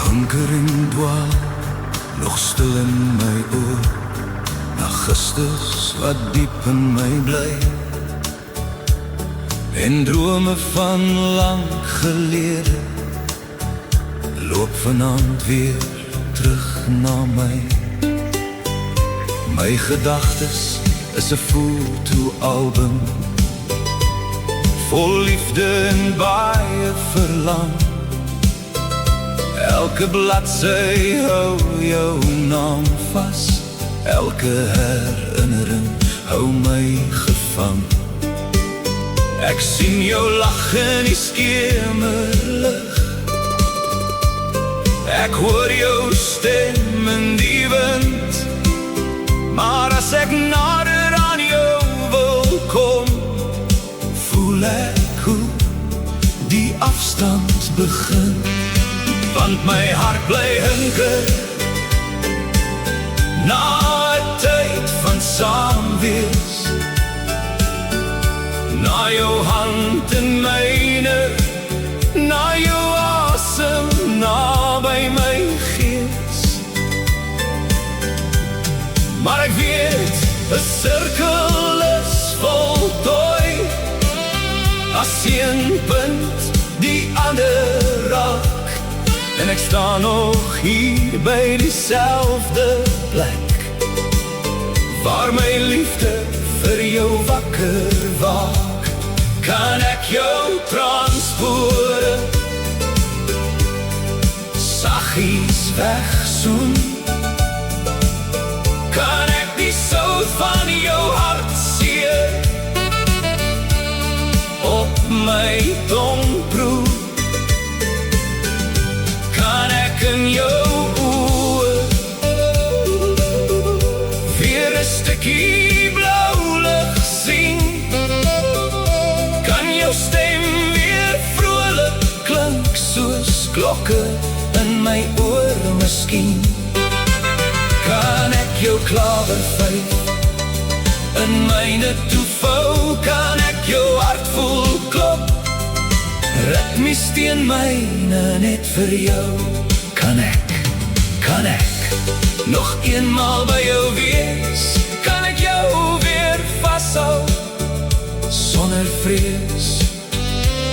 Anker en dwaal, nog stil in my oor, Augustus wat diep in my bly, en drome van lang gelede, loop vanaand weer terug na my. My gedagtes is 'n fotoalbum, vol liefde en baie verlang. Elke bladsy hou jou naam vas, elke herinnering hou my gevang. Ek sien jou lag in die skemerlig, ek hoor jou stem in die wind, maar as ek nader aan jou wil kom, voel ek hoe die afstand begin. Want my hart bly hinker na 'n tyd van saam wees, na jou hand in myne, na jou asem naby my gees. Maar ek weet, 'n sirkel is voltooi, as een punt die ander raak, en ek staan nog hier by dieselfde plek, waar my liefde vir jou wakker waak. Kan ek jou transpore saggies wegsoen? Kan ek die sout van jou hart seer op my tong proe? Kan ek in jou oë weer 'n stukkie blou lig sien? Kan jou stem weer vrolik klink soos klokke in my oor miskien? Kan ek jou klawervyf in myne toevou? Kan ek jou hart voel klop, ritmies teen myne net vir jou? Kan ek nog eenmaal by jou wees? Kan ek jou weer vashou sonder vrees?